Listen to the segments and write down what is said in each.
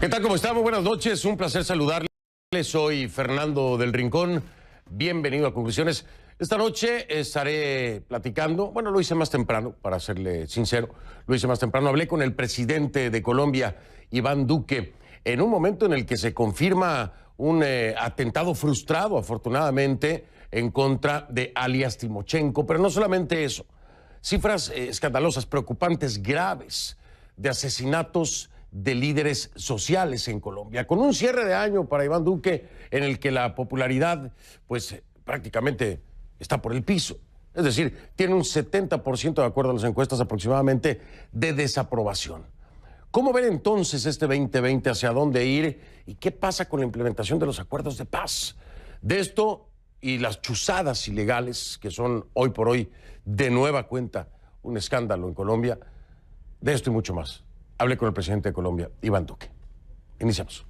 ¿Qué tal? ¿Cómo están? Muy buenas noches. Un placer saludarles. Soy Fernando del Rincón. Bienvenido a Conclusiones. Esta noche estaré platicando, bueno, lo hice más temprano, para serle sincero, lo hice más temprano. Hablé con el presidente de Colombia, Iván Duque, en un momento en el que se confirma un atentado frustrado, afortunadamente, en contra de alias Timochenko. Pero no solamente eso, cifras escandalosas, preocupantes, graves, de asesinatos de líderes sociales en Colombia, con un cierre de año para Iván Duque en el que la popularidad, pues, prácticamente está por el piso. Es decir, tiene un 70%, de acuerdo a las encuestas aproximadamente, de desaprobación. ¿Cómo ver entonces este 2020, hacia dónde ir y qué pasa con la implementación de los acuerdos de paz? De esto y las chuzadas ilegales, que son hoy por hoy de nueva cuenta un escándalo en Colombia, de esto y mucho más. Hablé con el presidente de Colombia, Iván Duque. Iniciamos.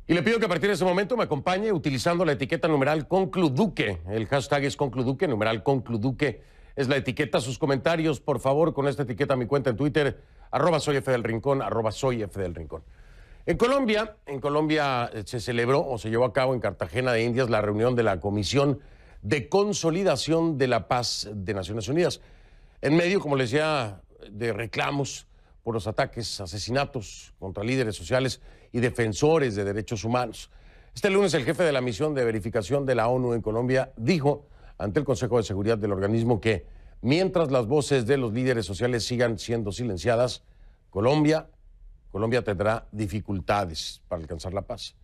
Y le pido que a partir de ese momento me acompañe utilizando la etiqueta numeral Concluduque. El hashtag es Concluduque, numeral Concluduque es la etiqueta. Sus comentarios, por favor, con esta etiqueta a mi cuenta en Twitter, @soyfdelrincón, @soyfdelrincón. En Colombia se celebró o se llevó a cabo en Cartagena de Indias la reunión de la Comisión de Consolidación de la Paz de Naciones Unidas. En medio, como les decía, de reclamos por los ataques, asesinatos contra líderes sociales y defensores de derechos humanos. Este lunes el jefe de la misión de verificación de la ONU en Colombia dijo ante el Consejo de Seguridad del organismo que mientras las voces de los líderes sociales sigan siendo silenciadas, Colombia tendrá dificultades para alcanzar la paz.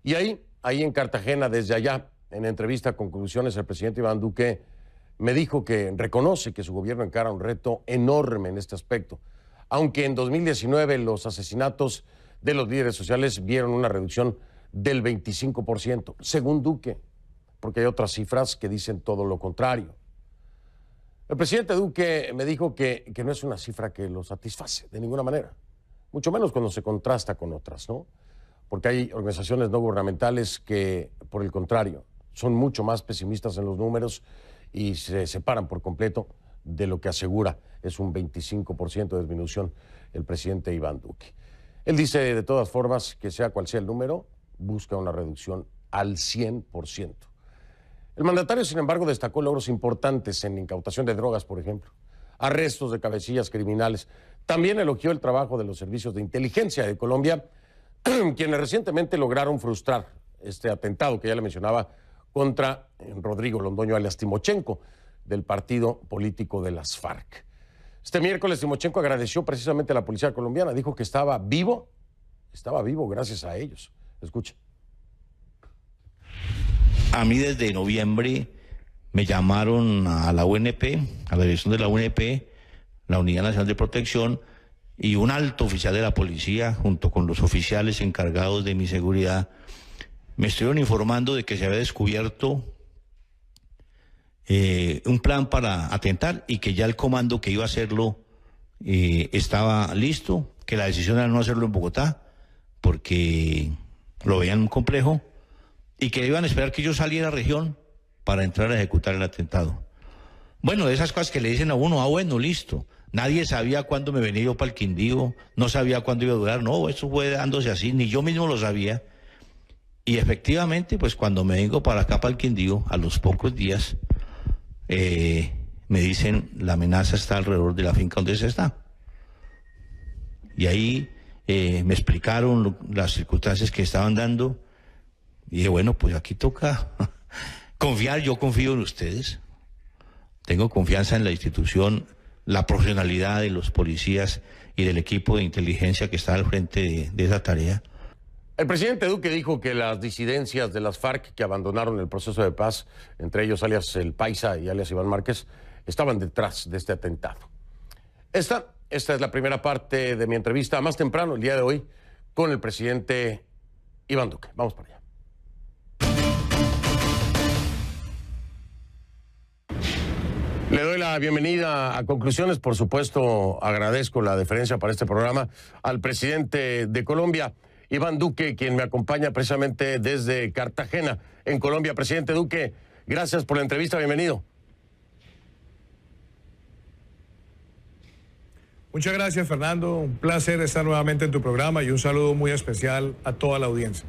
Y ahí en Cartagena, desde allá, en entrevista con Conclusiones, el presidente Iván Duque me dijo que reconoce que su gobierno encara un reto enorme en este aspecto. Aunque en 2019 los asesinatos de los líderes sociales vieron una reducción del 25%, según Duque, porque hay otras cifras que dicen todo lo contrario. El presidente Duque me dijo que no es una cifra que lo satisface de ninguna manera, mucho menos cuando se contrasta con otras, ¿no? Porque hay organizaciones no gubernamentales que, por el contrario, son mucho más pesimistas en los números y se separan por completo de lo que asegura es un 25% de disminución el presidente Iván Duque. Él dice, de todas formas, que sea cual sea el número, busca una reducción al 100%. El mandatario, sin embargo, destacó logros importantes en incautación de drogas, por ejemplo, arrestos de cabecillas criminales. También elogió el trabajo de los servicios de inteligencia de Colombia, quienes recientemente lograron frustrar este atentado que ya le mencionaba contra Rodrigo Londoño, alias Timochenko, del partido político de las FARC. Este miércoles Timochenko agradeció precisamente a la policía colombiana, dijo que estaba vivo gracias a ellos. Escuche. A mí desde noviembre me llamaron a la UNP, a la dirección de la UNP, la Unidad Nacional de Protección, y un alto oficial de la policía, junto con los oficiales encargados de mi seguridad, me estuvieron informando de que se había descubierto un plan para atentar y que ya el comando que iba a hacerlo estaba listo, que la decisión era no hacerlo en Bogotá, porque lo veían un complejo, y que iban a esperar que yo saliera a la región para entrar a ejecutar el atentado. Bueno, de esas cosas que le dicen a uno, bueno, listo. Nadie sabía cuándo me venía yo para el Quindío, no sabía cuándo iba a durar, no, eso fue dándose así, ni yo mismo lo sabía. Y efectivamente, pues cuando me vengo para acá, para el Quindío, a los pocos días, me dicen, la amenaza está alrededor de la finca donde se está. Y ahí me explicaron las circunstancias que estaban dando. Y dije, bueno, pues aquí toca confiar, yo confío en ustedes. Tengo confianza en la institución, la profesionalidad de los policías y del equipo de inteligencia que está al frente de esa tarea. El presidente Duque dijo que las disidencias de las FARC que abandonaron el proceso de paz, entre ellos alias El Paisa y alias Iván Márquez, estaban detrás de este atentado. Esta es la primera parte de mi entrevista más temprano, el día de hoy, con el presidente Iván Duque. Vamos para allá. Le doy la bienvenida a Conclusiones. Por supuesto, agradezco la deferencia para este programa al presidente de Colombia, Iván Duque, quien me acompaña precisamente desde Cartagena, en Colombia. Presidente Duque, gracias por la entrevista, bienvenido. Muchas gracias, Fernando. Un placer estar nuevamente en tu programa y un saludo muy especial a toda la audiencia.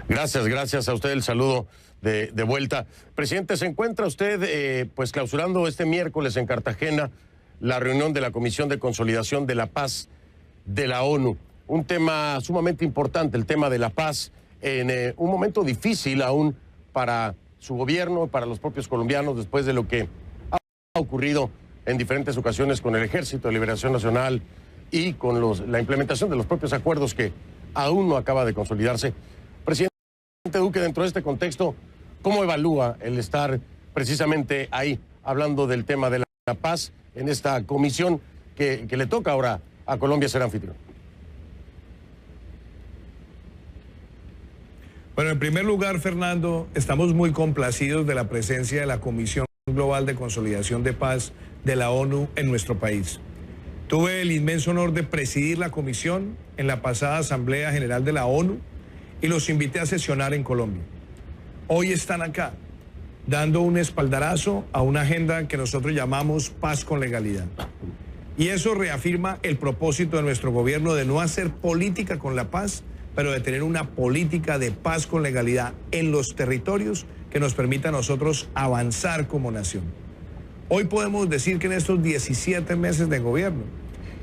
Gracias a usted, el saludo de vuelta. Presidente, ¿se encuentra usted pues clausurando este miércoles en Cartagena la reunión de la Comisión de Consolidación de la Paz de la ONU? Un tema sumamente importante, el tema de la paz, en un momento difícil aún para su gobierno, para los propios colombianos, después de lo que ha ocurrido en diferentes ocasiones con el Ejército de Liberación Nacional y con la implementación de los propios acuerdos que aún no acaba de consolidarse. Presidente Duque, dentro de este contexto, ¿cómo evalúa el estar precisamente ahí hablando del tema de la paz en esta comisión que le toca ahora a Colombia ser anfitrión? Bueno, en primer lugar, Fernando, estamos muy complacidos de la presencia de la Comisión Global de Consolidación de Paz de la ONU en nuestro país. Tuve el inmenso honor de presidir la comisión en la pasada Asamblea General de la ONU y los invité a sesionar en Colombia. Hoy están acá, dando un espaldarazo a una agenda que nosotros llamamos paz con legalidad. Y eso reafirma el propósito de nuestro gobierno de no hacer política con la paz, pero de tener una política de paz con legalidad en los territorios que nos permita a nosotros avanzar como nación. Hoy podemos decir que en estos 17 meses de gobierno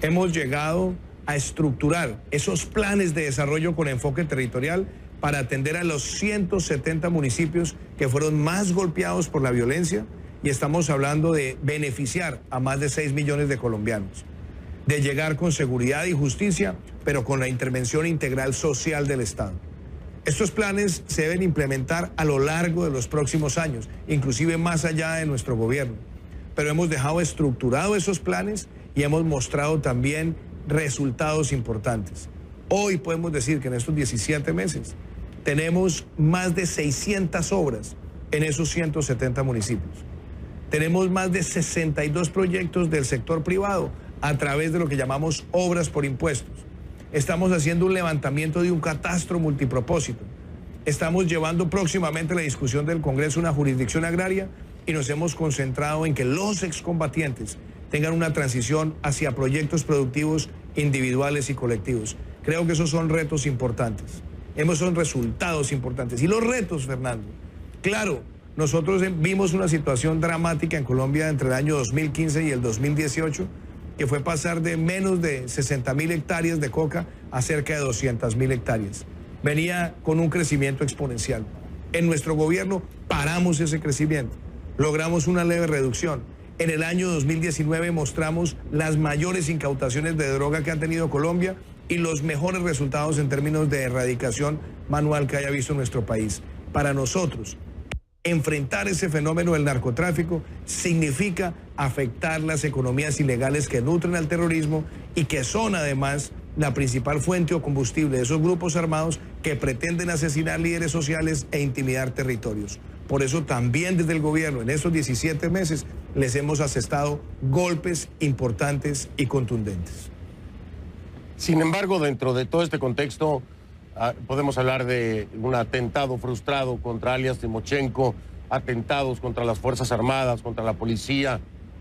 hemos llegado a estructurar esos planes de desarrollo con enfoque territorial para atender a los 170 municipios que fueron más golpeados por la violencia, y estamos hablando de beneficiar a más de 6 millones de colombianos, de llegar con seguridad y justicia, pero con la intervención integral social del Estado. Estos planes se deben implementar a lo largo de los próximos años, inclusive más allá de nuestro gobierno. Pero hemos dejado estructurado esos planes y hemos mostrado también resultados importantes. Hoy podemos decir que en estos 17 meses tenemos más de 600 obras en esos 170 municipios. Tenemos más de 62 proyectos del sector privado a través de lo que llamamos obras por impuestos. Estamos haciendo un levantamiento de un catastro multipropósito. Estamos llevando próximamente a la discusión del Congreso una jurisdicción agraria y nos hemos concentrado en que los excombatientes tengan una transición hacia proyectos productivos individuales y colectivos. Creo que esos son retos importantes. Son resultados importantes. Y los retos, Fernando, claro, nosotros vimos una situación dramática en Colombia entre el año 2015 y el 2018, que fue pasar de menos de 60.000 hectáreas de coca a cerca de 200.000 hectáreas. Venía con un crecimiento exponencial. En nuestro gobierno paramos ese crecimiento, logramos una leve reducción. En el año 2019 mostramos las mayores incautaciones de droga que ha tenido Colombia y los mejores resultados en términos de erradicación manual que haya visto nuestro país. Para nosotros, enfrentar ese fenómeno del narcotráfico significa afectar las economías ilegales que nutren al terrorismo y que son además la principal fuente o combustible de esos grupos armados que pretenden asesinar líderes sociales e intimidar territorios. Por eso también desde el gobierno en estos 17 meses les hemos asestado golpes importantes y contundentes. Sin embargo, dentro de todo este contexto, podemos hablar de un atentado frustrado contra alias Timochenko, atentados contra las Fuerzas Armadas, contra la policía,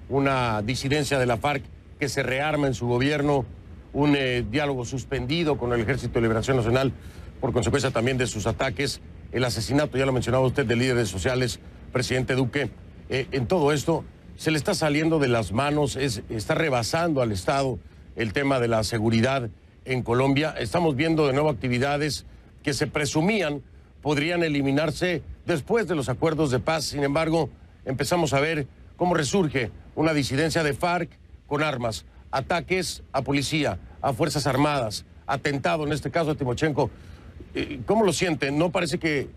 una disidencia de la FARC que se rearma en su gobierno, un diálogo suspendido con el Ejército de Liberación Nacional por consecuencia también de sus ataques, el asesinato, ya lo mencionaba usted, de líderes sociales, presidente Duque. En todo esto se le está saliendo de las manos, está rebasando al Estado el tema de la seguridad en Colombia. Estamos viendo de nuevo actividades que se presumían podrían eliminarse después de los acuerdos de paz. Sin embargo, empezamos a ver cómo resurge una disidencia de FARC con armas, ataques a policía, a Fuerzas Armadas, atentado en este caso de Timochenko. ¿Cómo lo siente? ¿No parece que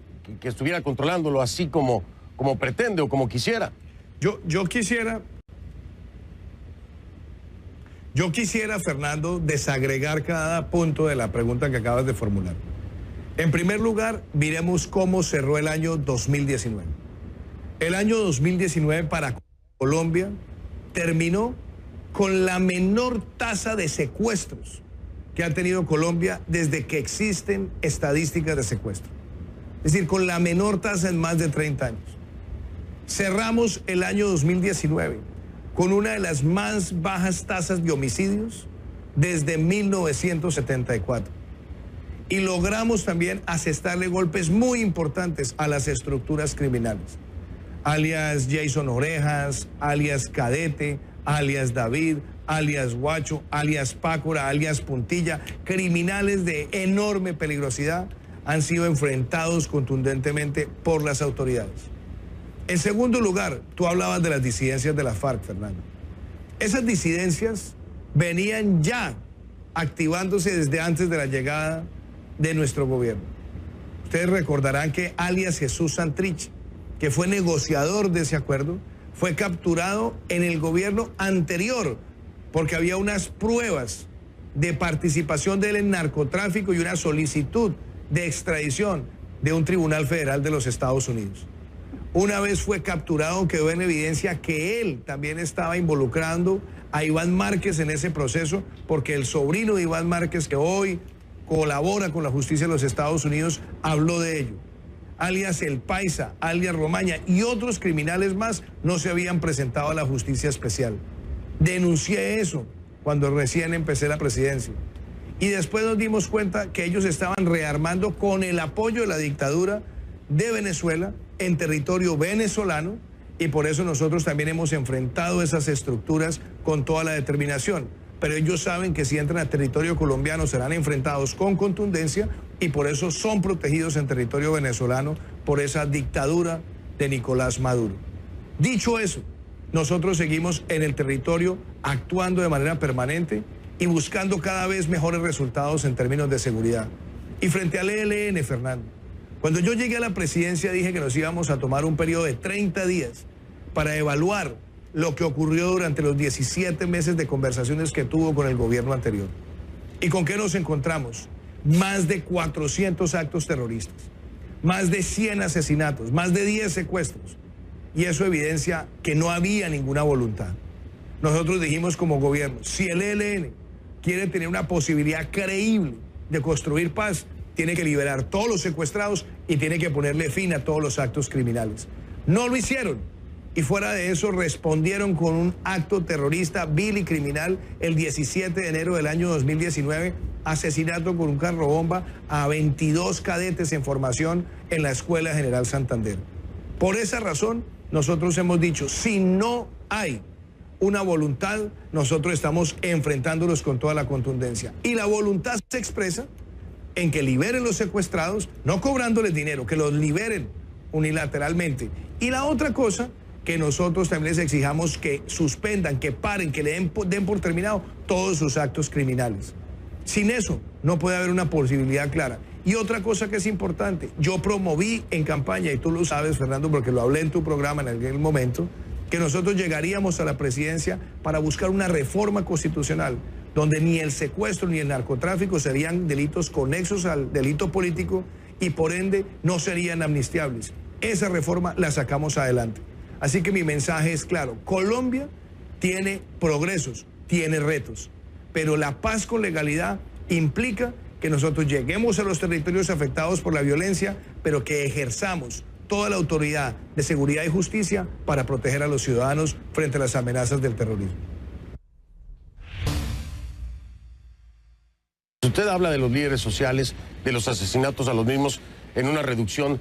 estuviera controlándolo así como pretende o como quisiera? Yo quisiera, Fernando, desagregar cada punto de la pregunta que acabas de formular. En primer lugar, miremos cómo cerró el año 2019. El año 2019 para Colombia terminó con la menor tasa de secuestros que ha tenido Colombia desde que existen estadísticas de secuestro. Es decir, con la menor tasa en más de 30 años. Cerramos el año 2019 con una de las más bajas tasas de homicidios desde 1974. Y logramos también asestarle golpes muy importantes a las estructuras criminales, alias Jason Orejas, alias Cadete, alias David, alias Guacho, alias Pácora, alias Puntilla. Criminales de enorme peligrosidad han sido enfrentados contundentemente por las autoridades. En segundo lugar, tú hablabas de las disidencias de la FARC, Fernando. Esas disidencias venían ya activándose desde antes de la llegada de nuestro gobierno. Ustedes recordarán que alias Jesús Santrich, que fue negociador de ese acuerdo, fue capturado en el gobierno anterior porque había unas pruebas de participación de él en narcotráfico y una solicitud de extradición de un tribunal federal de los Estados Unidos. Una vez fue capturado, quedó en evidencia que él también estaba involucrando a Iván Márquez en ese proceso, porque el sobrino de Iván Márquez, que hoy colabora con la justicia de los Estados Unidos, habló de ello. Alias El Paisa, alias Romaña y otros criminales más no se habían presentado a la justicia especial. Denuncié eso cuando recién empecé la presidencia. Y después nos dimos cuenta que ellos estaban rearmando con el apoyo de la dictadura de Venezuela en territorio venezolano, y por eso nosotros también hemos enfrentado esas estructuras con toda la determinación. Pero ellos saben que si entran a territorio colombiano serán enfrentados con contundencia, y por eso son protegidos en territorio venezolano por esa dictadura de Nicolás Maduro. Dicho eso, nosotros seguimos en el territorio actuando de manera permanente y buscando cada vez mejores resultados en términos de seguridad. Y frente al ELN, Fernando, cuando yo llegué a la presidencia dije que nos íbamos a tomar un periodo de 30 días para evaluar lo que ocurrió durante los 17 meses de conversaciones que tuvo con el gobierno anterior. ¿Y con qué nos encontramos? Más de 400 actos terroristas, más de 100 asesinatos, más de 10 secuestros. Y eso evidencia que no había ninguna voluntad. Nosotros dijimos como gobierno, si el ELN quiere tener una posibilidad creíble de construir paz, tiene que liberar todos los secuestrados y tiene que ponerle fin a todos los actos criminales. No lo hicieron. Y fuera de eso respondieron con un acto terrorista vil y criminal el 17 de enero del año 2019, asesinato con un carro bomba a 22 cadetes en formación en la Escuela General Santander. Por esa razón, nosotros hemos dicho, si no hay una voluntad, nosotros estamos enfrentándolos con toda la contundencia. Y la voluntad se expresa en que liberen los secuestrados, no cobrándoles dinero, que los liberen unilateralmente. Y la otra cosa, que nosotros también les exijamos que suspendan, que paren, que den por terminado todos sus actos criminales. Sin eso no puede haber una posibilidad clara. Y otra cosa que es importante, yo promoví en campaña, y tú lo sabes, Fernando, porque lo hablé en tu programa en aquel momento, que nosotros llegaríamos a la presidencia para buscar una reforma constitucional donde ni el secuestro ni el narcotráfico serían delitos conexos al delito político y por ende no serían amnistiables. Esa reforma la sacamos adelante. Así que mi mensaje es claro, Colombia tiene progresos, tiene retos, pero la paz con legalidad implica que nosotros lleguemos a los territorios afectados por la violencia, pero que ejerzamos toda la autoridad de seguridad y justicia para proteger a los ciudadanos frente a las amenazas del terrorismo. Usted habla de los líderes sociales, de los asesinatos a los mismos, en una reducción,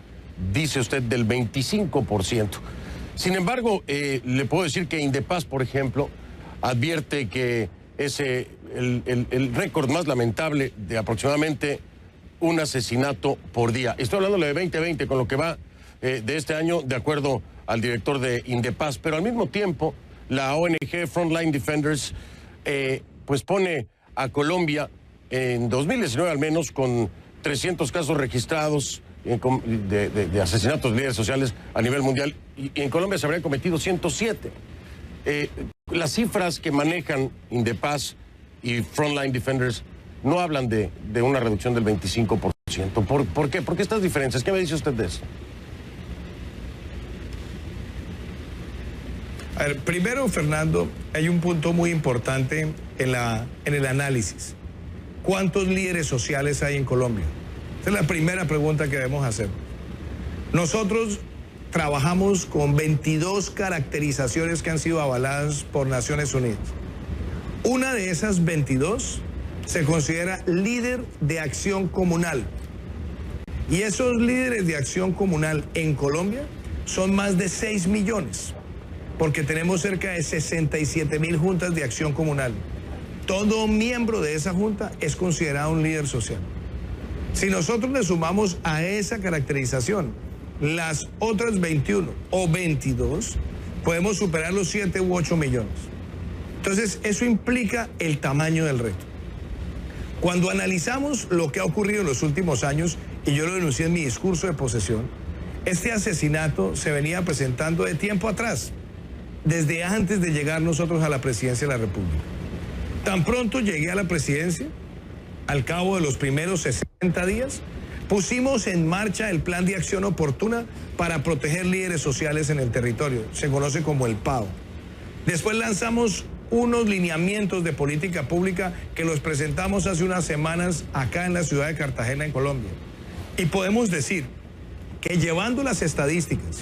dice usted, del 25%. Sin embargo, le puedo decir que Indepaz, por ejemplo, advierte que es el récord más lamentable de aproximadamente un asesinato por día. Estoy hablando de 2020, con lo que va de este año, de acuerdo al director de Indepaz. Pero al mismo tiempo, la ONG Frontline Defenders pues pone a Colombia en 2019 al menos con 300 casos registrados de asesinatos de líderes sociales a nivel mundial, y en Colombia se habrían cometido 107. Las cifras que manejan Indepaz y Frontline Defenders no hablan de una reducción del 25%. ¿Por qué? ¿Por qué estas diferencias? ¿Qué me dice usted de eso? A ver, primero, Fernando, hay un punto muy importante en el análisis. ¿Cuántos líderes sociales hay en Colombia? Esa es la primera pregunta que debemos hacer. Nosotros trabajamos con 22 caracterizaciones que han sido avaladas por Naciones Unidas. Una de esas 22 se considera líder de acción comunal. Y esos líderes de acción comunal en Colombia son más de 6 millones, porque tenemos cerca de 67.000 juntas de acción comunal. Todo miembro de esa junta es considerado un líder social. Si nosotros le sumamos a esa caracterización las otras 21 o 22, podemos superar los 7 u 8 millones. Entonces, eso implica el tamaño del reto. Cuando analizamos lo que ha ocurrido en los últimos años, y yo lo denuncié en mi discurso de posesión, este asesinato se venía presentando de tiempo atrás, desde antes de llegar nosotros a la presidencia de la República. Tan pronto llegué a la presidencia, al cabo de los primeros 60 días, pusimos en marcha el Plan de Acción Oportuna para proteger líderes sociales en el territorio. Se conoce como el PAO. Después lanzamos unos lineamientos de política pública que los presentamos hace unas semanas acá en la ciudad de Cartagena, en Colombia. Y podemos decir que llevando las estadísticas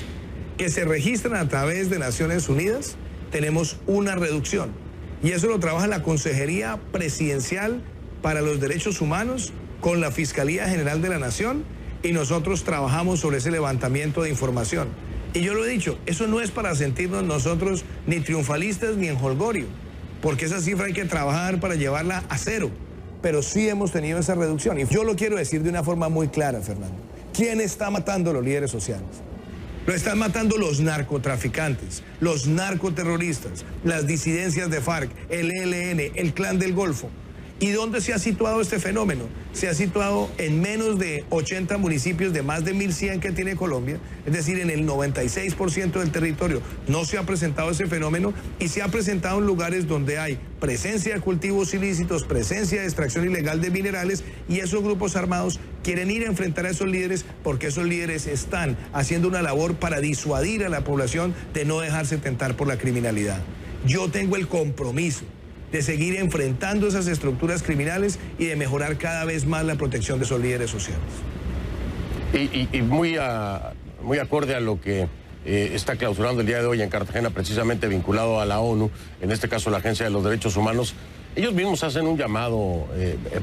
que se registran a través de Naciones Unidas, tenemos una reducción. Y eso lo trabaja la Consejería Presidencial para los Derechos Humanos con la Fiscalía General de la Nación, y nosotros trabajamos sobre ese levantamiento de información. Y yo lo he dicho, eso no es para sentirnos nosotros ni triunfalistas ni en holgorio, porque esa cifra hay que trabajar para llevarla a cero, pero sí hemos tenido esa reducción. Y yo lo quiero decir de una forma muy clara, Fernando. ¿Quién está matando a los líderes sociales? Lo están matando los narcotraficantes, los narcoterroristas, las disidencias de FARC, el ELN, el Clan del Golfo. ¿Y dónde se ha situado este fenómeno? Se ha situado en menos de 80 municipios de más de 1.100 que tiene Colombia, es decir, en el 96% del territorio. No se ha presentado ese fenómeno, y se ha presentado en lugares donde hay presencia de cultivos ilícitos, presencia de extracción ilegal de minerales, y esos grupos armados quieren ir a enfrentar a esos líderes porque esos líderes están haciendo una labor para disuadir a la población de no dejarse tentar por la criminalidad. Yo tengo el compromiso de seguir enfrentando esas estructuras criminales y de mejorar cada vez más la protección de esos líderes sociales. Y muy acorde a lo que está clausurando el día de hoy en Cartagena, precisamente vinculado a la ONU, en este caso la Agencia de los Derechos Humanos, ellos mismos hacen un llamado,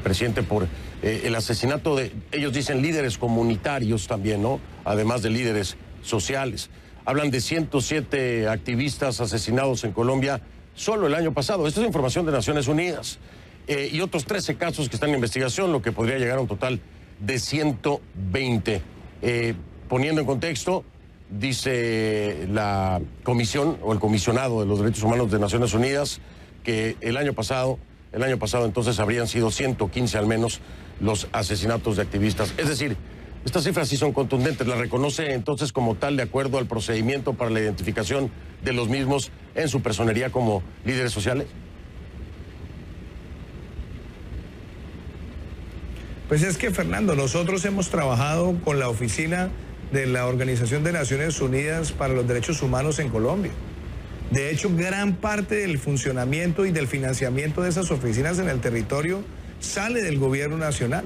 presidente, por el asesinato de, ellos dicen, líderes comunitarios también, ¿no? Además de líderes sociales. Hablan de 107 activistas asesinados en Colombia solo el año pasado. Esta es información de Naciones Unidas. Y otros 13 casos que están en investigación, lo que podría llegar a un total de 120. Poniendo en contexto, dice la comisión o el comisionado de los derechos humanos de Naciones Unidas que el año pasado entonces habrían sido 115 al menos los asesinatos de activistas. Es decir, estas cifras sí son contundentes. ¿La reconoce entonces como tal de acuerdo al procedimiento para la identificación de los mismos en su personería como líderes sociales? Pues es que, Fernando, nosotros hemos trabajado con la oficina de la Organización de Naciones Unidas para los Derechos Humanos en Colombia. De hecho, gran parte del funcionamiento y del financiamiento de esas oficinas en el territorio sale del gobierno nacional.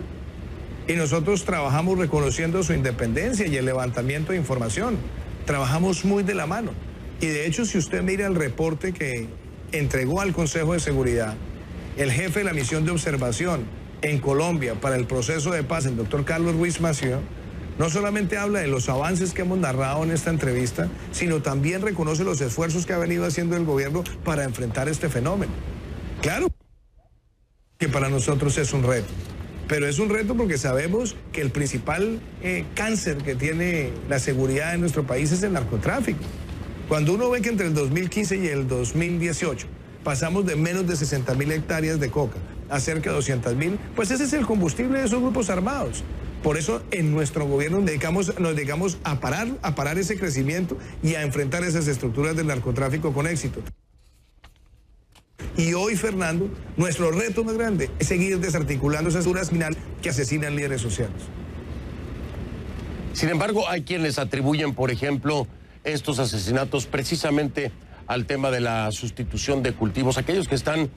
Y nosotros trabajamos reconociendo su independencia y el levantamiento de información. Trabajamos muy de la mano. Y de hecho, si usted mira el reporte que entregó al Consejo de Seguridad el jefe de la misión de observación en Colombia para el proceso de paz, el doctor Carlos Ruiz Massieu, no solamente habla de los avances que hemos narrado en esta entrevista, sino también reconoce los esfuerzos que ha venido haciendo el gobierno para enfrentar este fenómeno. Claro que para nosotros es un reto. Pero es un reto porque sabemos que el principal cáncer que tiene la seguridad en nuestro país es el narcotráfico. Cuando uno ve que entre el 2015 y el 2018 pasamos de menos de 60.000 hectáreas de coca a cerca de 200.000, pues ese es el combustible de esos grupos armados. Por eso en nuestro gobierno nos dedicamos a parar ese crecimiento y a enfrentar esas estructuras del narcotráfico con éxito. Y hoy, Fernando, nuestro reto más grande es seguir desarticulando esas estructuras criminales que asesinan líderes sociales. Sin embargo, hay quienes atribuyen, por ejemplo, estos asesinatos precisamente al tema de la sustitución de cultivos. Aquellos que están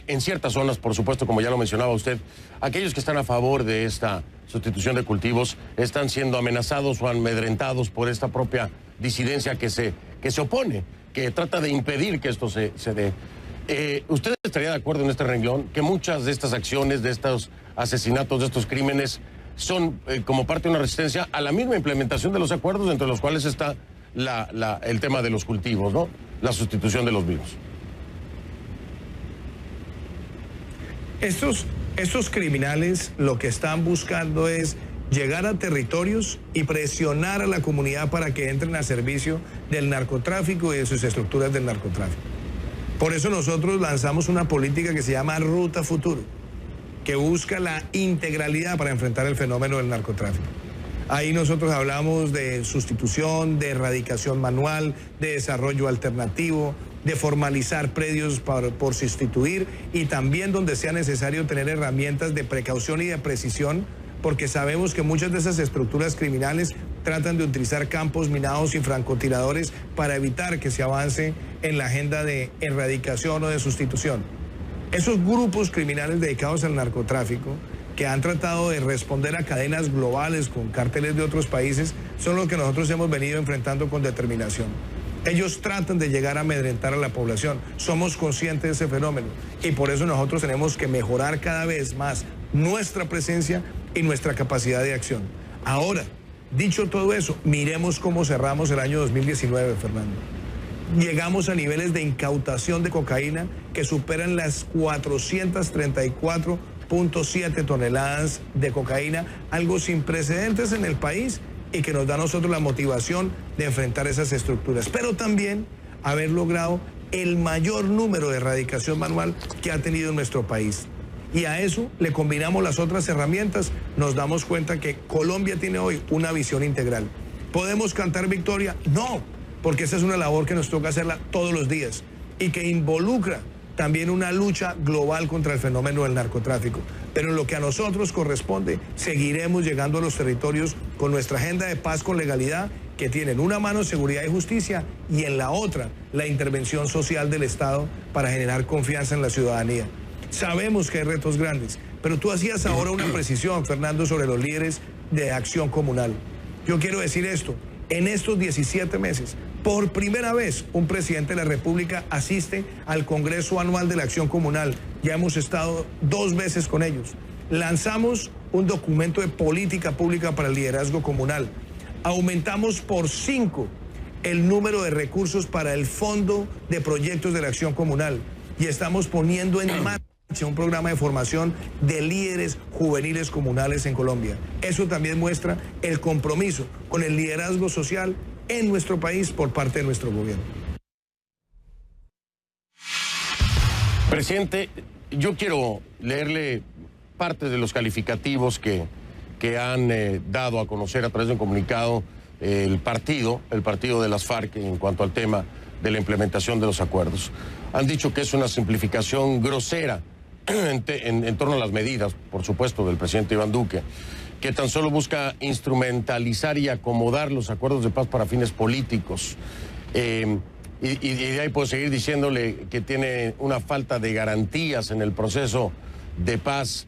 en ciertas zonas, por supuesto, como ya lo mencionaba usted, aquellos que están a favor de esta sustitución de cultivos están siendo amenazados o amedrentados por esta propia disidencia que se opone, que trata de impedir que esto se dé. ¿Usted estaría de acuerdo en este renglón que muchas de estas acciones, de estos asesinatos, de estos crímenes, son como parte de una resistencia a la misma implementación de los acuerdos, entre los cuales está el tema de los cultivos, ¿no? La sustitución de los vivos? Estos criminales lo que están buscando es llegar a territorios y presionar a la comunidad para que entren a servicio del narcotráfico y de sus estructuras del narcotráfico. Por eso nosotros lanzamos una política que se llama Ruta Futuro, que busca la integralidad para enfrentar el fenómeno del narcotráfico. Ahí nosotros hablamos de sustitución, de erradicación manual, de desarrollo alternativo, de formalizar predios por sustituir y también donde sea necesario tener herramientas de precaución y de precisión, porque sabemos que muchas de esas estructuras criminales tratan de utilizar campos minados y francotiradores para evitar que se avance en la agenda de erradicación o de sustitución. Esos grupos criminales dedicados al narcotráfico, que han tratado de responder a cadenas globales con cárteles de otros países, son los que nosotros hemos venido enfrentando con determinación. Ellos tratan de llegar a amedrentar a la población. Somos conscientes de ese fenómeno y por eso nosotros tenemos que mejorar cada vez más nuestra presencia y nuestra capacidad de acción. Ahora, dicho todo eso, miremos cómo cerramos el año 2019, Fernando. Llegamos a niveles de incautación de cocaína que superan las 434.7 toneladas de cocaína, algo sin precedentes en el país y que nos da a nosotros la motivación de enfrentar esas estructuras. Pero también haber logrado el mayor número de erradicación manual que ha tenido nuestro país. Y a eso le combinamos las otras herramientas, nos damos cuenta que Colombia tiene hoy una visión integral. ¿Podemos cantar victoria? No, porque esa es una labor que nos toca hacerla todos los días y que involucra también una lucha global contra el fenómeno del narcotráfico. Pero en lo que a nosotros corresponde, seguiremos llegando a los territorios con nuestra agenda de paz con legalidad, que tiene en una mano seguridad y justicia y en la otra la intervención social del Estado para generar confianza en la ciudadanía. Sabemos que hay retos grandes, pero tú hacías ahora una precisión, Fernando, sobre los líderes de acción comunal. Yo quiero decir esto, en estos 17 meses, por primera vez, un presidente de la República asiste al Congreso Anual de la Acción Comunal. Ya hemos estado 2 veces con ellos. Lanzamos un documento de política pública para el liderazgo comunal. Aumentamos por 5 el número de recursos para el Fondo de Proyectos de la Acción Comunal. Y estamos poniendo en marcha un programa de formación de líderes juveniles comunales en Colombia. Eso también muestra el compromiso con el liderazgo social en nuestro país por parte de nuestro gobierno. Presidente, yo quiero leerle parte de los calificativos que han dado a conocer a través de un comunicado el partido de las FARC en cuanto al tema de la implementación de los acuerdos. Han dicho que es una simplificación grosera en torno a las medidas, por supuesto, del presidente Iván Duque, que tan solo busca instrumentalizar y acomodar los acuerdos de paz para fines políticos. Y de ahí puedo seguir diciéndole que tiene una falta de garantías en el proceso de paz.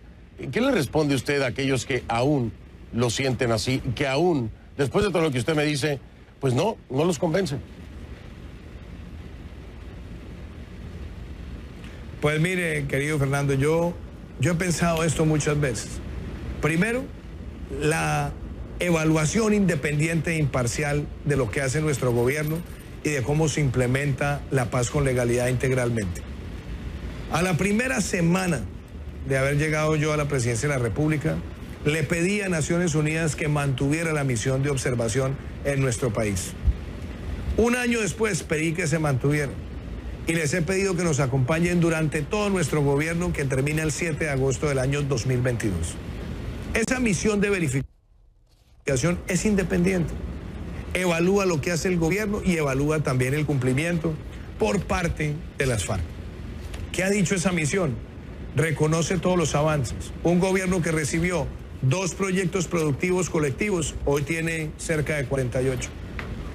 ¿Qué le responde usted a aquellos que aún lo sienten así, que aún, después de todo lo que usted me dice, pues no los convence? Pues mire, querido Fernando, yo he pensado esto muchas veces. Primero, la evaluación independiente e imparcial de lo que hace nuestro gobierno y de cómo se implementa la paz con legalidad integralmente. A la primera semana de haber llegado yo a la presidencia de la República, le pedí a Naciones Unidas que mantuviera la misión de observación en nuestro país. Un año después pedí que se mantuviera. Y les he pedido que nos acompañen durante todo nuestro gobierno que termina el 7 de agosto del año 2022. Esa misión de verificación es independiente. Evalúa lo que hace el gobierno y evalúa también el cumplimiento por parte de las FARC. ¿Qué ha dicho esa misión? Reconoce todos los avances. Un gobierno que recibió 2 proyectos productivos colectivos, hoy tiene cerca de 48.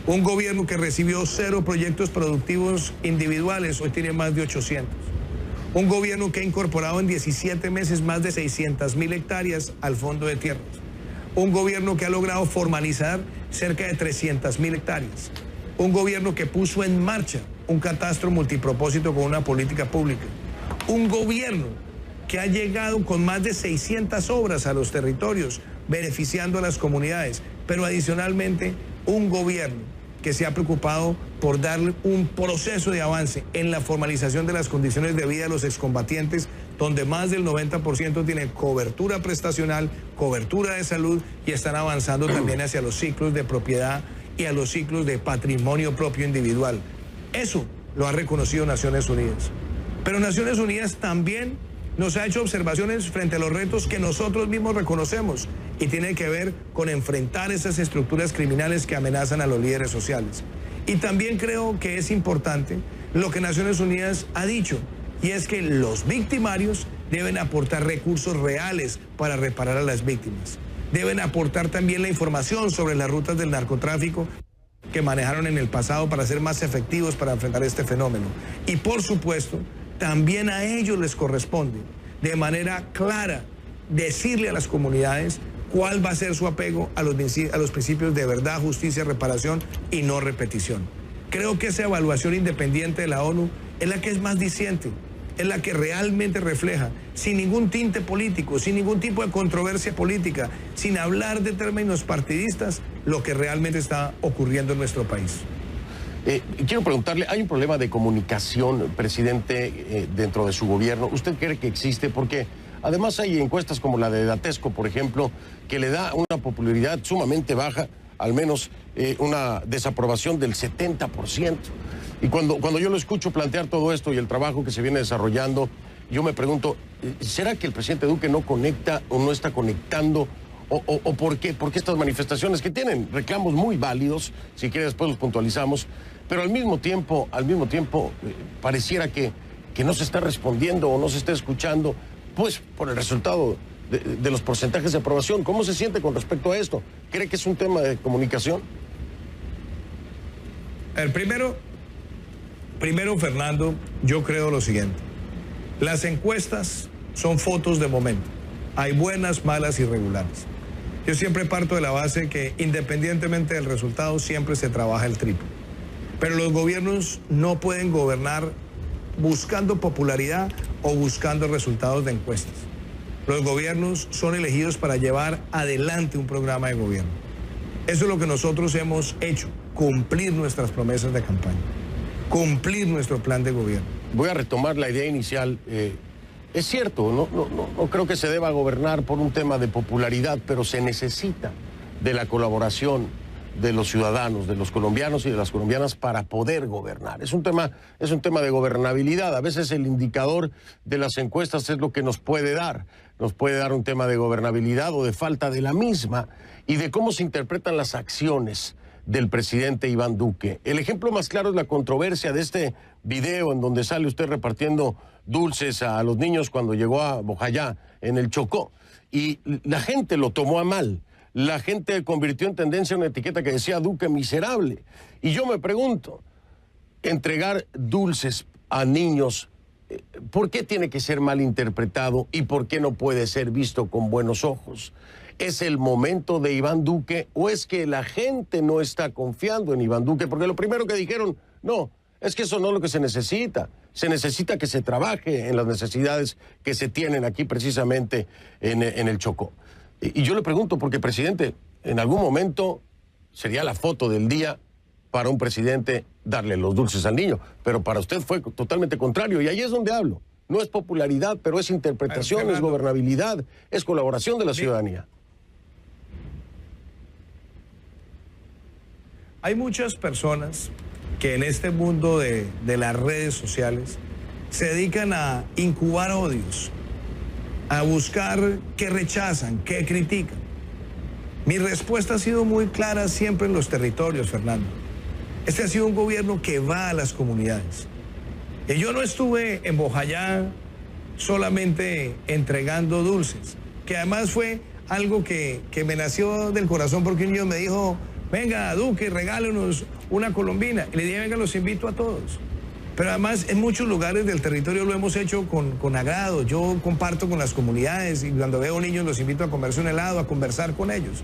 Un gobierno que recibió 0 proyectos productivos individuales, hoy tiene más de 800. Un gobierno que ha incorporado en 17 meses más de 600.000 hectáreas al Fondo de Tierras. Un gobierno que ha logrado formalizar cerca de 300.000 hectáreas. un gobierno que puso en marcha un catastro multipropósito con una política pública, un gobierno que ha llegado con más de 600 obras a los territorios, beneficiando a las comunidades, pero adicionalmente un gobierno que se ha preocupado por darle un proceso de avance en la formalización de las condiciones de vida de los excombatientes, donde más del 90% tienen cobertura prestacional, cobertura de salud y están avanzando también hacia los ciclos de propiedad y a los ciclos de patrimonio propio individual. Eso lo ha reconocido Naciones Unidas. Pero Naciones Unidas también nos ha hecho observaciones frente a los retos que nosotros mismos reconocemos y tiene que ver con enfrentar esas estructuras criminales que amenazan a los líderes sociales. Y también creo que es importante lo que Naciones Unidas ha dicho, y es que los victimarios deben aportar recursos reales para reparar a las víctimas. Deben aportar también la información sobre las rutas del narcotráfico que manejaron en el pasado para ser más efectivos para enfrentar este fenómeno. Y por supuesto, también a ellos les corresponde de manera clara decirle a las comunidades cuál va a ser su apego a los principios de verdad, justicia, reparación y no repetición. Creo que esa evaluación independiente de la ONU es la que es más diciente, es la que realmente refleja, sin ningún tinte político, sin ningún tipo de controversia política, sin hablar de términos partidistas, lo que realmente está ocurriendo en nuestro país. Quiero preguntarle, ¿hay un problema de comunicación, presidente, dentro de su gobierno? ¿Usted cree que existe? Porque además hay encuestas como la de Datesco, por ejemplo, que le da una popularidad sumamente baja, al menos una desaprobación del 70%. Y cuando yo lo escucho plantear todo esto y el trabajo que se viene desarrollando, yo me pregunto, ¿será que el presidente Duque no conecta o no está conectando? ¿O por qué? Porque estas manifestaciones que tienen reclamos muy válidos, si quiere después los puntualizamos, pero al mismo tiempo pareciera que no se está respondiendo o no se está escuchando, pues por el resultado de los porcentajes de aprobación. ¿Cómo se siente con respecto a esto? ¿Cree que es un tema de comunicación? Primero, Fernando, yo creo lo siguiente. Las encuestas son fotos de momento. Hay buenas, malas y regulares. Yo siempre parto de la base que independientemente del resultado siempre se trabaja el triple. Pero los gobiernos no pueden gobernar buscando popularidad o buscando resultados de encuestas. Los gobiernos son elegidos para llevar adelante un programa de gobierno. Eso es lo que nosotros hemos hecho, cumplir nuestras promesas de campaña, cumplir nuestro plan de gobierno. Voy a retomar la idea inicial. Es cierto, no creo que se deba gobernar por un tema de popularidad, pero se necesita de la colaboración de los ciudadanos, de los colombianos y de las colombianas para poder gobernar. Es un tema de gobernabilidad. A veces el indicador de las encuestas es lo que nos puede dar un tema de gobernabilidad o de falta de la misma y de cómo se interpretan las acciones del presidente Iván Duque. El ejemplo más claro es la controversia de este video en donde sale usted repartiendo dulces a los niños cuando llegó a Bojayá, en el Chocó. Y la gente lo tomó a mal. La gente convirtió en tendencia una etiqueta que decía Duque miserable. Y yo me pregunto, entregar dulces a niños, ¿por qué tiene que ser mal interpretado y por qué no puede ser visto con buenos ojos? ¿Es el momento de Iván Duque o es que la gente no está confiando en Iván Duque? Porque lo primero que dijeron, no, es que eso no es lo que se necesita. Se necesita que se trabaje en las necesidades que se tienen aquí precisamente en el Chocó. Y yo le pregunto, porque presidente, en algún momento sería la foto del día para un presidente darle los dulces al niño, pero para usted fue totalmente contrario y ahí es donde hablo. No es popularidad, pero es interpretación, es gobernabilidad, es colaboración de la ciudadanía. Hay muchas personas que en este mundo de las redes sociales se dedican a incubar odios, a buscar qué rechazan, qué critican. Mi respuesta ha sido muy clara siempre en los territorios, Fernando. Este ha sido un gobierno que va a las comunidades. Y yo no estuve en Bojayá solamente entregando dulces, que además fue algo que me nació del corazón porque un niño me dijo, venga, Duque, regálenos una colombina. Y le dije, venga, los invito a todos. Pero además en muchos lugares del territorio lo hemos hecho con agrado. Yo comparto con las comunidades y cuando veo niños los invito a comerse un helado, a conversar con ellos.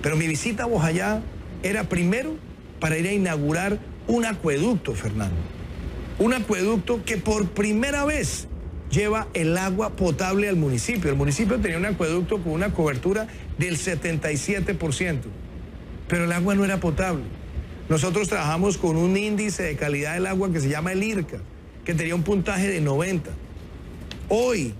Pero mi visita a Bojayá era primero para ir a inaugurar un acueducto, Fernando. Un acueducto que por primera vez lleva el agua potable al municipio. El municipio tenía un acueducto con una cobertura del 77%, pero el agua no era potable. Nosotros trabajamos con un índice de calidad del agua que se llama el IRCA, que tenía un puntaje de 90. Hoy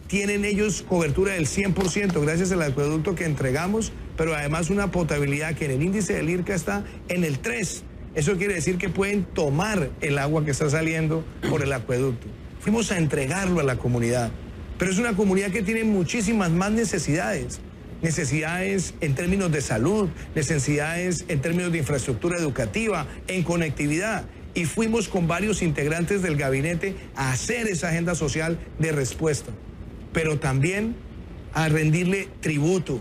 tienen ellos cobertura del 100% gracias al acueducto que entregamos, pero además una potabilidad que en el índice del IRCA está en el 3. Eso quiere decir que pueden tomar el agua que está saliendo por el acueducto. Fuimos a entregarlo a la comunidad, pero es una comunidad que tiene muchísimas más necesidades. Necesidades en términos de salud, necesidades en términos de infraestructura educativa, en conectividad. Y fuimos con varios integrantes del gabinete a hacer esa agenda social de respuesta, pero también a rendirle tributo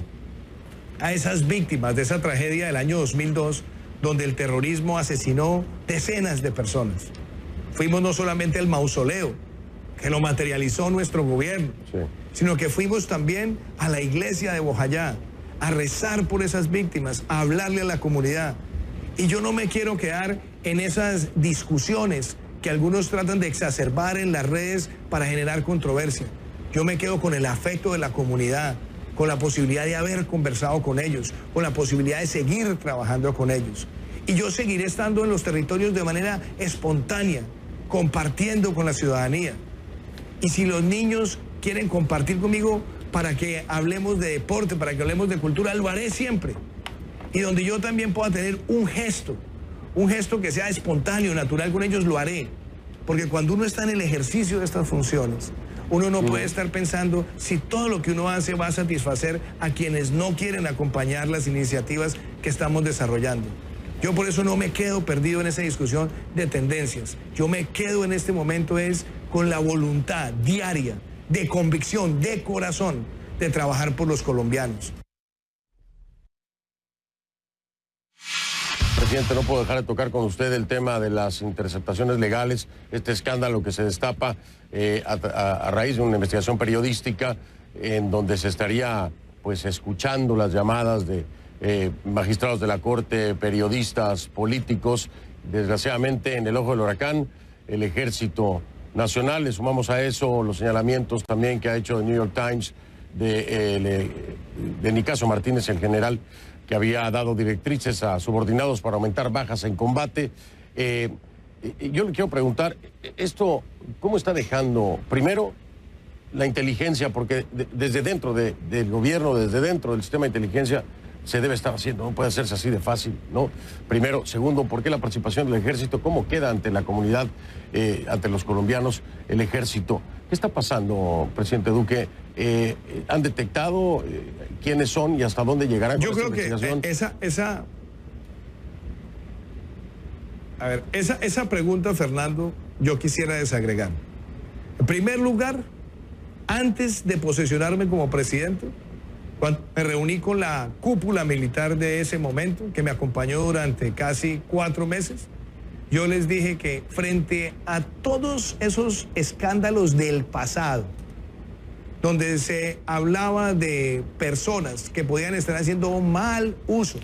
a esas víctimas de esa tragedia del año 2002, donde el terrorismo asesinó decenas de personas. Fuimos no solamente al mausoleo, que lo materializó nuestro gobierno, sí, sino que fuimos también a la iglesia de Bojayá, a rezar por esas víctimas, a hablarle a la comunidad. Y yo no me quiero quedar en esas discusiones que algunos tratan de exacerbar en las redes para generar controversia. Yo me quedo con el afecto de la comunidad, con la posibilidad de haber conversado con ellos, con la posibilidad de seguir trabajando con ellos. Y yo seguiré estando en los territorios de manera espontánea, compartiendo con la ciudadanía. Y si los niños quieren compartir conmigo para que hablemos de deporte, para que hablemos de cultura, lo haré siempre. Y donde yo también pueda tener un gesto que sea espontáneo, natural con ellos, lo haré. Porque cuando uno está en el ejercicio de estas funciones, uno no puede estar pensando si todo lo que uno hace va a satisfacer a quienes no quieren acompañar las iniciativas que estamos desarrollando. Yo por eso no me quedo perdido en esa discusión de tendencias. Yo me quedo en este momento con la voluntad diaria, de convicción, de corazón, de trabajar por los colombianos. Presidente, no puedo dejar de tocar con usted el tema de las interceptaciones legales, este escándalo que se destapa a raíz de una investigación periodística en donde se estaría pues escuchando las llamadas de magistrados de la Corte, periodistas, políticos. Desgraciadamente, en el ojo del huracán, el Ejército Nacional. Le sumamos a eso los señalamientos también que ha hecho el New York Times de Nicasio Martínez, el general, que había dado directrices a subordinados para aumentar bajas en combate. Yo le quiero preguntar, esto, ¿cómo está dejando, primero, la inteligencia? Porque desde dentro del gobierno, desde dentro del sistema de inteligencia, se debe estar haciendo, no puede hacerse así de fácil, ¿no? Primero. Segundo, ¿por qué la participación del ejército? ¿Cómo queda ante la comunidad, ante los colombianos, el ejército? ¿Qué está pasando, presidente Duque? ¿Han detectado quiénes son y hasta dónde llegarán con esta investigación? Esa pregunta, Fernando, yo quisiera desagregar. En primer lugar, antes de posesionarme como presidente, cuando me reuní con la cúpula militar de ese momento, que me acompañó durante casi 4 meses, yo les dije que frente a todos esos escándalos del pasado, donde se hablaba de personas que podían estar haciendo mal uso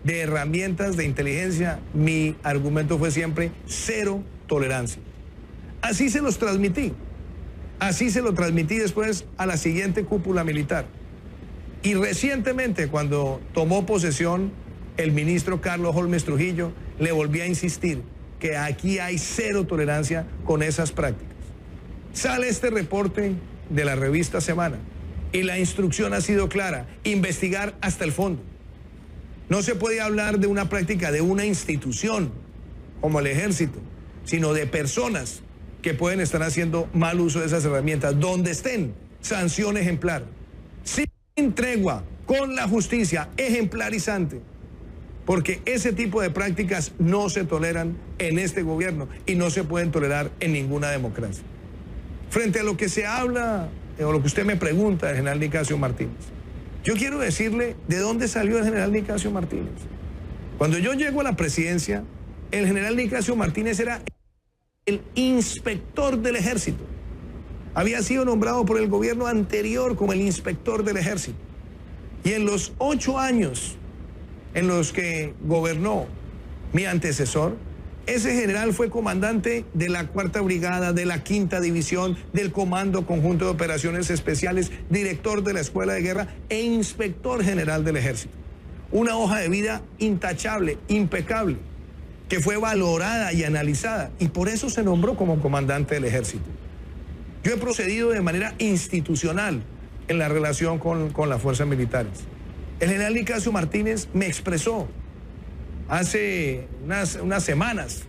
de herramientas de inteligencia, mi argumento fue siempre 0 tolerancia. Así se los transmití. Así se lo transmití después a la siguiente cúpula militar. Y recientemente, cuando tomó posesión el ministro Carlos Holmes Trujillo, le volví a insistir que aquí hay 0 tolerancia con esas prácticas. Sale este reporte de la revista Semana y la instrucción ha sido clara: investigar hasta el fondo. No se puede hablar de una práctica de una institución como el ejército, sino de personas que pueden estar haciendo mal uso de esas herramientas. Donde estén, sanción ejemplar. Sin tregua, con la justicia ejemplarizante. Porque ese tipo de prácticas no se toleran en este gobierno y no se pueden tolerar en ninguna democracia. Frente a lo que se habla, o lo que usted me pregunta del general Nicasio Martínez, yo quiero decirle de dónde salió el general Nicasio Martínez. Cuando yo llego a la presidencia, el general Nicasio Martínez era el inspector del ejército. Había sido nombrado por el gobierno anterior como el inspector del ejército. Y en los 8 años en los que gobernó mi antecesor. Ese general fue comandante de la 4ª Brigada, de la 5ª División, del Comando Conjunto de Operaciones Especiales, director de la Escuela de Guerra e inspector general del Ejército. Una hoja de vida intachable, impecable, que fue valorada y analizada, y por eso se nombró como comandante del Ejército. Yo he procedido de manera institucional en la relación con las fuerzas militares. El general Nicasio Martínez me expresó hace unas semanas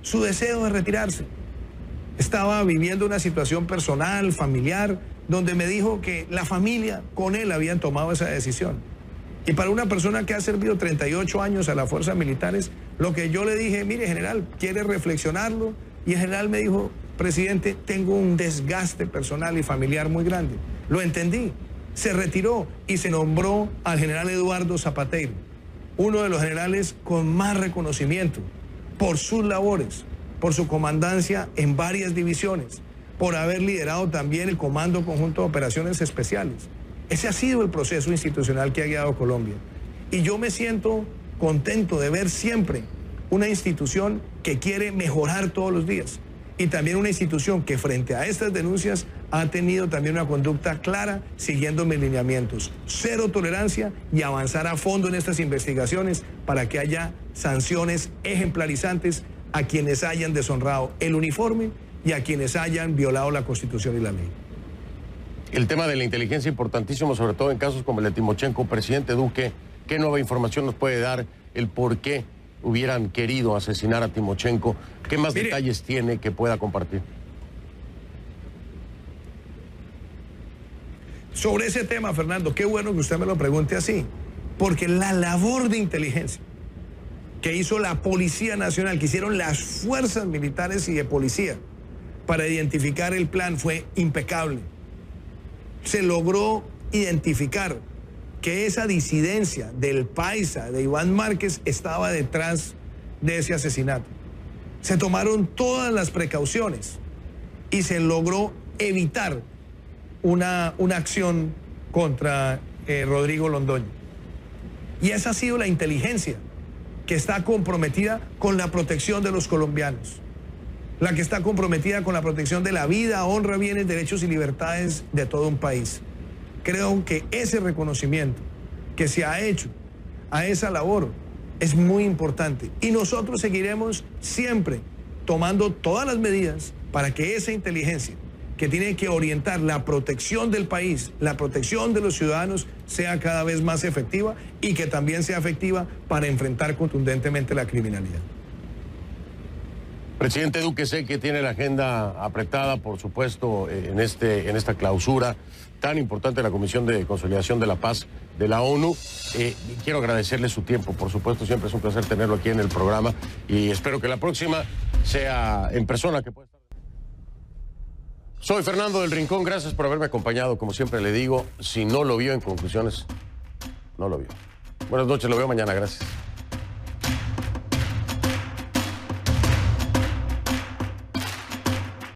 su deseo de retirarse. Estaba viviendo una situación personal, familiar, donde me dijo que la familia con él habían tomado esa decisión. Y para una persona que ha servido 38 años a las fuerzas militares, lo que yo le dije, mire general, ¿quiere reflexionarlo? Y el general me dijo, presidente, tengo un desgaste personal y familiar muy grande. Lo entendí. Se retiró y se nombró al general Eduardo Zapateiro, uno de los generales con más reconocimiento por sus labores, por su comandancia en varias divisiones, por haber liderado también el Comando Conjunto de Operaciones Especiales. Ese ha sido el proceso institucional que ha guiado Colombia. Y yo me siento contento de ver siempre una institución que quiere mejorar todos los días. Y también una institución que frente a estas denuncias ha tenido también una conducta clara, siguiendo mis lineamientos. Cero tolerancia y avanzar a fondo en estas investigaciones para que haya sanciones ejemplarizantes a quienes hayan deshonrado el uniforme y a quienes hayan violado la Constitución y la ley. El tema de la inteligencia importantísimo, sobre todo en casos como el de Timochenko. Presidente Duque, ¿qué nueva información nos puede dar el por qué hubieran querido asesinar a Timochenko? ¿Qué más detalles tiene que pueda compartir? Sobre ese tema, Fernando, qué bueno que usted me lo pregunte así, porque la labor de inteligencia que hizo la Policía Nacional, que hicieron las fuerzas militares y de policía para identificar el plan fue impecable. Se logró identificar que esa disidencia del paisa, de Iván Márquez, estaba detrás de ese asesinato. Se tomaron todas las precauciones y se logró evitar una acción contra Rodrigo Londoño. Y esa ha sido la inteligencia que está comprometida con la protección de los colombianos, la que está comprometida con la protección de la vida, honra, bienes, derechos y libertades de todo un país. Creo que ese reconocimiento que se ha hecho a esa labor es muy importante y nosotros seguiremos siempre tomando todas las medidas para que esa inteligencia que tiene que orientar la protección del país, la protección de los ciudadanos, sea cada vez más efectiva y que también sea efectiva para enfrentar contundentemente la criminalidad. Presidente Duque, sé que tiene la agenda apretada, por supuesto, en esta clausura tan importante de la Comisión de Consolidación de la Paz de la ONU. Quiero agradecerle su tiempo, por supuesto, siempre es un placer tenerlo aquí en el programa y espero que la próxima sea en persona. Soy Fernando del Rincón, gracias por haberme acompañado, como siempre le digo, si no lo vio en conclusiones, no lo vio. Buenas noches, lo veo mañana, gracias.